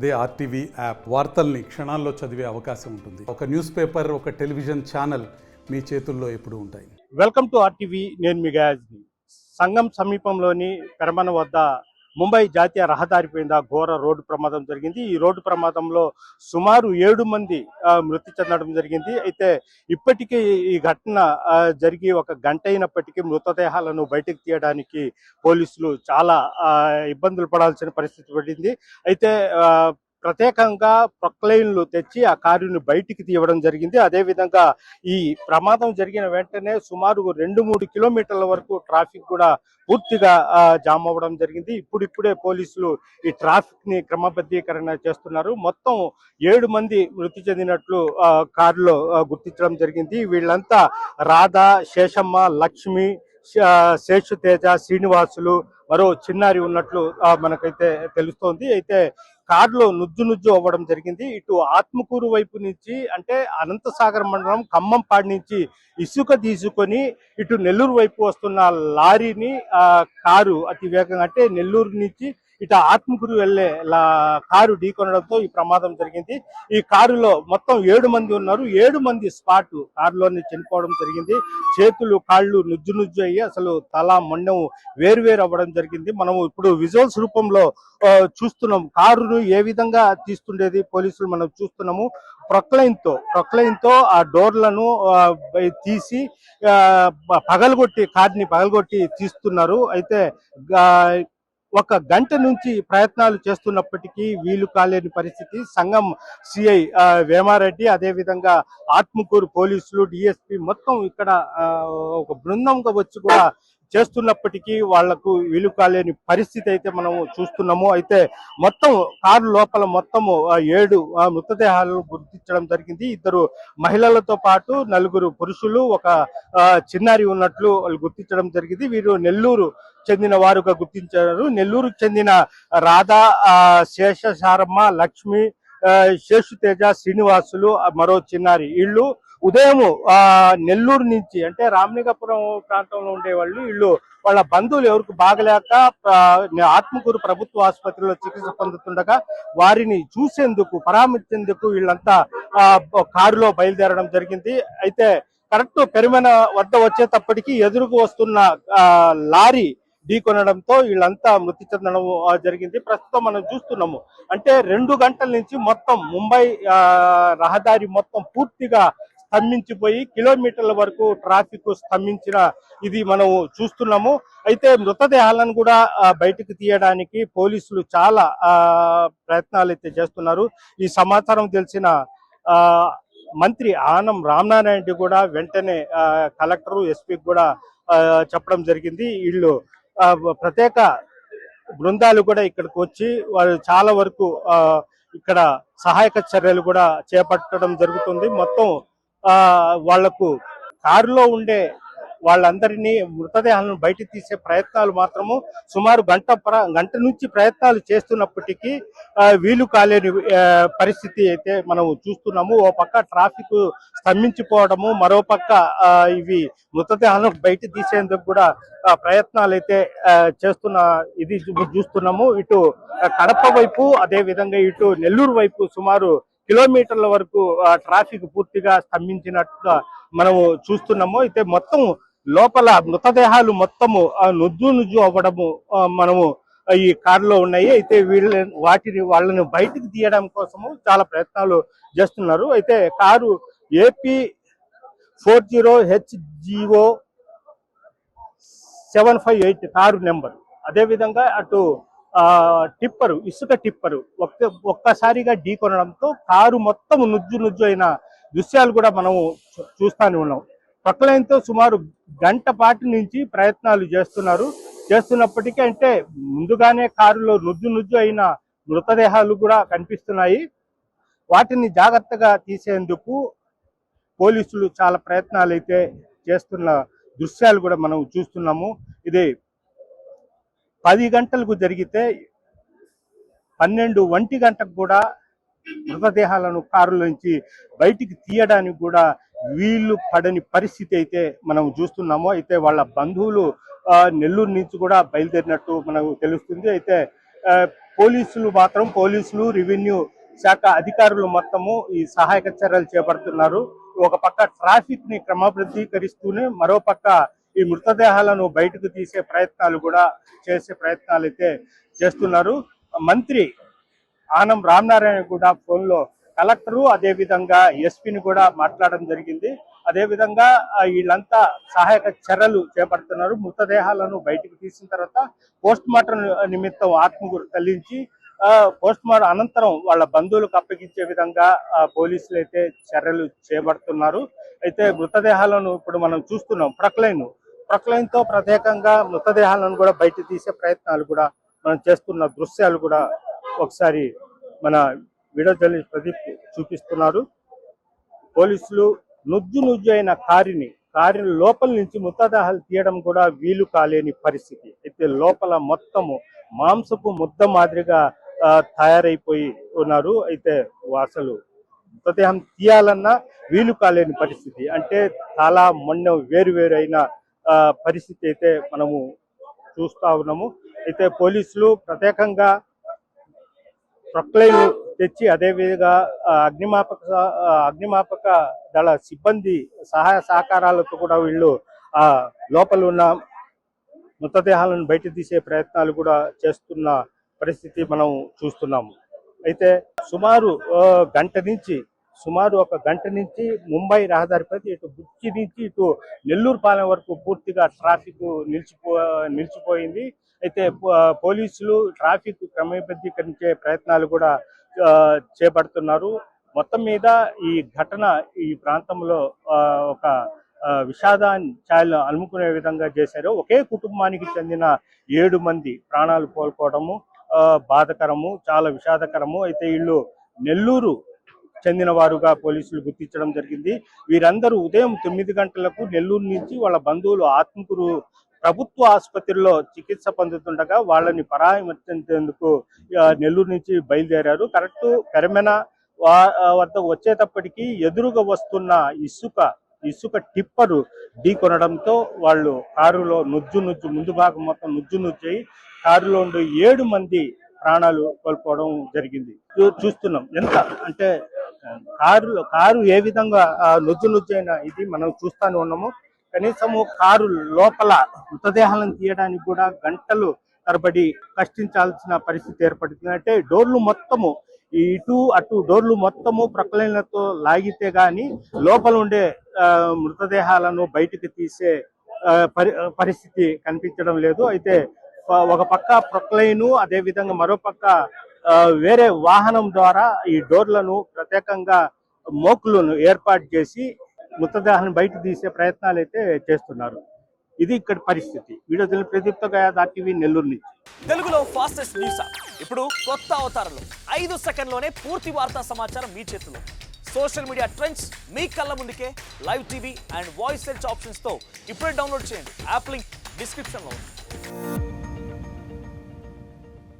అదే RTV app వార్తల్ని క్షణాల్లో చదివే అవకాశం ఉంటుంది. ఒక న్యూస్ పేపర్, ఒక టెలివిజన్ ఛానల్ మీ చేతుల్లో ఎప్పుడూ ఉంటాయి. Welcome to RTV. నేను మీ గయాజ్ని. సంగం సమీపంలోని పెరమన వద్ద ముంబై జాతీయ రహదారిపైన ఘోర రోడ్డు ప్రమాదం జరిగింది. ఈ రోడ్డు ప్రమాదంలో సుమారు 7 మంది మృతి చెందడం జరిగింది. అయితే ఇప్పటికీ ఈ ఘటన జరిగి 1 గంట అయినప్పటికీ మృతదేహాలను బయటకు తీయడానికి పోలీసులు చాలా ఇబ్బందులు పడాల్సిన పరిస్థితి పడింది. అయితే ప్రత్యేకంగా ప్రొక్లైన్లు తెచ్చి ఆ కారుని బయటికి తీయడం జరిగింది. అదేవిధంగా ఈ ప్రమాదం జరిగిన వెంటనే సుమారు 2-3 కిలోమీటర్ల వరకు ట్రాఫిక్ కూడా పూర్తిగా జామ్ అవ్వడం జరిగింది. ఇప్పుడిప్పుడే పోలీసులు ఈ ట్రాఫిక్ ని క్రమబద్ధీకరణ చేస్తున్నారు. మొత్తం 7 మంది మృతి చెందినట్లు కారులో గుర్తించడం జరిగింది. వీళ్ళంతా రాధా, శేషమ్మ, లక్ష్మి, శేషు తేజ, శ్రీనివాసులు, మరో చిన్నారి ఉన్నట్లు మనకైతే తెలుస్తోంది. అయితే కారులో నుజ్జు అవ్వడం జరిగింది. ఇటు ఆత్మకూరు వైపు నుంచి, అంటే అనంతసాగర్ మండలం ఖమ్మంపాడు నుంచి ఇసుక తీసుకొని ఇటు నెల్లూరు వైపు వస్తున్న లారీని కారు అతి వేగంగా, అంటే నెల్లూరు నుంచి ఇటు ఆత్మకూరు వెళ్లే కారు ఢీకొనడంతో ఈ ప్రమాదం జరిగింది. ఈ కారులో మొత్తం 7 మంది ఉన్నారు. 7 మంది స్పాట్ కారులోనే చనిపోవడం జరిగింది. చేతులు కాళ్ళు నుజ్జు అయ్యి అసలు తల మొండం వేరువేరు అవ్వడం జరిగింది. మనము ఇప్పుడు విజువల్స్ రూపంలో చూస్తున్నాం. కారును ఏ విధంగా తీస్తుండేది పోలీసులు మనం చూస్తున్నాము. ప్రొక్లైన్ తో ఆ డోర్లను తీసి కార్ని పగలగొట్టి తీస్తున్నారు. అయితే 1 గంట నుంచి ప్రయత్నాలు చేస్తున్నప్పటికీ వీలు కాలేని పరిస్థితి. సంగం సిఐ వేమారెడ్డి, అదేవిధంగా ఆత్మకూరు పోలీసులు, డిఎస్పీ మొత్తం ఇక్కడ ఒక బృందంగా వచ్చి కూడా చేస్తున్నప్పటికీ వాళ్లకు వీలు కాలేని పరిస్థితి అయితే మనము చూస్తున్నాము. అయితే మొత్తం కారు లోపల మొత్తము 7 మృతదేహాలను గుర్తించడం జరిగింది. 2 మహిళలతో పాటు 4 పురుషులు, 1 చిన్నారి ఉన్నట్లు వాళ్ళు గుర్తించడం జరిగింది. వీరు నెల్లూరు చెందిన వారుగా గుర్తించారు. నెల్లూరుకు చెందిన రాధా, శేషశారమ్మ, లక్ష్మి, శేషు తేజ, శ్రీనివాసులు, మరో చిన్నారి. వీళ్ళు ఉదయం నెల్లూరు నుంచి, అంటే రామలింగపురం ప్రాంతంలో ఉండేవాళ్ళు. వీళ్ళు వాళ్ళ బంధువులు ఎవరికి బాగలేక ఆత్మకూరు ప్రభుత్వ ఆసుపత్రిలో చికిత్స పొందుతుండగా వారిని చూసేందుకు, పరామర్శించేందుకు వీళ్ళంతా కారులో బయలుదేరడం జరిగింది. అయితే కరెక్ట్ పెరుమన వద్ద వచ్చేటప్పటికి ఎదురుకు వస్తున్న లారీ ఢీకొనడంతో వీళ్ళంతా మృతి చెందడం జరిగింది. ప్రస్తుతం మనం చూస్తున్నాము, అంటే 2 గంటల నుంచి మొత్తం ముంబై రహదారి మొత్తం పూర్తిగా స్తంభించిపోయి కిలోమీటర్ల వరకు ట్రాఫిక్ స్తంభించిన ఇది మనం చూస్తున్నాము. అయితే మృతదేహాలను కూడా బయటకు తీయడానికి పోలీసులు చాలా ప్రయత్నాలు అయితే చేస్తున్నారు. ఈ సమాచారం తెలిసిన మంత్రి ఆనం రామనారాయణ కూడా వెంటనే కలెక్టర్, ఎస్పీకి కూడా చెప్పడం జరిగింది. వీళ్ళు ప్రత్యేక బృందాలు కూడా ఇక్కడికి వచ్చి వాళ్ళు చాలా వరకు ఇక్కడ సహాయక చర్యలు కూడా చేపట్టడం జరుగుతుంది. మొత్తం వాళ్లకు కారులో ఉండే వాళ్ళందరినీ మృతదేహాలను బయట తీసే ప్రయత్నాలు మాత్రము సుమారు గంట నుంచి ప్రయత్నాలు చేస్తున్నప్పటికీ వీలు కాలేని పరిస్థితి అయితే మనం చూస్తున్నాము. ఓ పక్క ట్రాఫిక్ స్తంభించిపోవడము, మరో పక్క ఇవి మృతదేహాలను బయట తీసేందుకు కూడా ప్రయత్నాలు అయితే చేస్తున్న ఇది చూస్తున్నాము. ఇటు కడప వైపు, అదే విధంగా ఇటు నెల్లూరు వైపు సుమారు కిలోమీటర్ల వరకు ట్రాఫిక్ పూర్తిగా స్తంభించినట్టుగా మనము చూస్తున్నాము. అయితే మొత్తం లోపల మృతదేహాలు మొత్తము నుజ్జు అవ్వడము మనము ఈ కారులో ఉన్నాయి. అయితే వాళ్ళని బయటికి తీయడం కోసము చాలా ప్రయత్నాలు చేస్తున్నారు. అయితే car AP 40HGO 758 car number. అదేవిధంగా అటు ఇసుక టిప్పరు ఒక్కసారిగా ఢీకొనడంతో కారు మొత్తం నుజ్జు అయిన దృశ్యాలు కూడా మనము చూస్తూనే ఉన్నాం. ప్రొక్లైన్తో సుమారు గంట పాటు నుంచి ప్రయత్నాలు చేస్తున్నప్పటికీ, అంటే ముందుగానే కారులో నుజ్జు అయిన మృతదేహాలు కూడా కనిపిస్తున్నాయి. వాటిని జాగ్రత్తగా తీసేందుకు పోలీసులు చాలా ప్రయత్నాలు అయితే చేస్తున్న దృశ్యాలు కూడా మనం చూస్తున్నాము. ఇది 10 గంటలకు జరిగితే 12-1 గంటకు కూడా మృతదేహాలను కారులోంచి బయటికి తీయడానికి కూడా వీళ్ళు పడని పరిస్థితి అయితే మనం చూస్తున్నాము. అయితే వాళ్ళ బంధువులు నెల్లూరు నుంచి కూడా బయలుదేరినట్టు మనకు తెలుస్తుంది. అయితే పోలీసులు రెవెన్యూ శాఖ అధికారులు మొత్తము ఈ సహాయక చర్యలు చేపడుతున్నారు. ఒక పక్క ట్రాఫిక్ ని క్రమబద్ధీకరిస్తూనే మరోపక్క ఈ మృతదేహాలను బయటకు తీసే ప్రయత్నాలు అయితే చేస్తున్నారు. మంత్రి ఆనం రామనారాయణ కూడా ఫోన్లో కలెక్టరు అదేవిధంగా ఎస్పీని కూడా మాట్లాడడం జరిగింది. అదేవిధంగా వీళ్ళంతా సహాయక చర్యలు చేపడుతున్నారు. మృతదేహాలను బయటకు తీసిన తర్వాత పోస్ట్ మార్టం నిమిత్తం ఆత్మకు తరలించి పోస్ట్ మార్టం అనంతరం వాళ్ళ బంధువులకు అప్పగించే విధంగా పోలీసులు అయితే చర్యలు చేపడుతున్నారు. అయితే మృతదేహాలను ఇప్పుడు మనం చూస్తున్నాం. ప్రొక్లైన్ తో ప్రత్యేకంగా మృతదేహాలను కూడా బయట తీసే ప్రయత్నాలు కూడా మనం చేస్తున్న దృశ్యాలు కూడా ఒకసారి మన వీడియో జర్నలిస్ట్ ప్రదీప్ చూపిస్తున్నారు. పోలీసులు నుజ్జు అయిన కారుని లోపల నుంచి మృతదేహాలు తీయడం కూడా వీలు కాలేని పరిస్థితి. అయితే లోపల మొత్తము మాంసపు ముద్ద మాదిరిగా తయారైపోయి ఉన్నారు. అయితే అసలు మృతదేహం తీయాలన్నా వీలు కాలేని పరిస్థితి. అంటే చాలా వేరు అయిన పరిస్థితి అయితే మనము చూస్తా ఉన్నాము. అయితే పోలీసులు ప్రత్యేకంగా ప్రొక్లైన్ తెచ్చి అదేవిధంగా అగ్నిమాపక దళ సిబ్బంది సహాయ సహకారాలతో కూడా వీళ్ళు లోపల ఉన్న మృతదేహాలను బయట తీసే ప్రయత్నాలు కూడా చేస్తున్న పరిస్థితి మనం చూస్తున్నాము. అయితే సుమారు ఒక గంట నుంచి ముంబై రహదారిపై ఇటు బుచ్చి నుంచి ఇటు నెల్లూరు పాలెం వరకు పూర్తిగా ట్రాఫిక్ నిలిచిపోయింది. అయితే పోలీసులు ట్రాఫిక్ క్రమబద్ధీకరించే ప్రయత్నాలు కూడా చేపడుతున్నారు. మొత్తం మీద ఈ ఘటన ఈ ప్రాంతంలో ఒక విషాదాన్ని ఛాయలు అలుముకునే విధంగా చేశారు. ఒకే కుటుంబానికి చెందిన 7 మంది ప్రాణాలు కోల్పోవడము బాధకరము, చాలా విషాదకరము. అయితే వీళ్ళు నెల్లూరు చెందిన వారుగా పోలీసులు గుర్తించడం జరిగింది. వీరందరూ ఉదయం 9 గంటలకు నెల్లూరు నుంచి వాళ్ళ బంధువులు ఆత్మకూరు ప్రభుత్వ ఆసుపత్రిలో చికిత్స పొందుతుండగా వాళ్ళని పరామర్శించేందుకు నెల్లూరు నుంచి బయలుదేరారు. కరెక్ట్ పెరమెన వద్ద వచ్చేటప్పటికి ఎదురుగా వస్తున్న ఇసుక టిప్పరు ఢీకొనడంతో వాళ్ళు కారులో ముందు భాగం మొత్తం నుజ్జు అయి కారులో ఉండి 7 మంది ప్రాణాలు కోల్పోవడం జరిగింది. చూస్తున్నాం ఎంత అంటే కారు ఏ విధంగా నుజ్జైన ఇది మనం చూస్తానే ఉన్నాము. కనీసము కారు లోపల మృతదేహాలను తీయడానికి కూడా గంటలు తరబడి కష్టించాల్సిన పరిస్థితి ఏర్పడుతుంది. అంటే డోర్లు మొత్తము ఇటు అటు డోర్లు మొత్తము ప్రొక్లైన్లతో లాగితే గాని లోపల ఉండే మృతదేహాలను బయటికి తీసే పరిస్థితి కనిపించడం లేదు. అయితే ఒక పక్క ప్రొక్లైను అదేవిధంగా మరో పక్క వేరే వాహనం ద్వారా ఈ డోర్లను ప్రత్యేకంగా మోకులను ఏర్పాటు చేసి మృతదేహాన్ని బయట తీసే ప్రయత్నాలు అయితే చేస్తున్నారు. ఇది ఇక్కడ పరిస్థితి. వీడియో ప్రదీప్ తో టీవీ నెల్లూరు నుంచి. తెలుగులో ఫాస్టెస్ట్ న్యూస్ ఇప్పుడు కొత్త అవతారంలో 5 సెకండ్లోనే పూర్తి వార్తా సమాచారం మీ చేతిలో. సోషల్ మీడియా ట్రెండ్స్ మీ కళ్ళ ముందుకే live TV and voice search options తో ఇప్పుడే డౌన్లోడ్ చేయండి. యాప్ లింక్ డిస్క్రిప్షన్ లో ఉంది.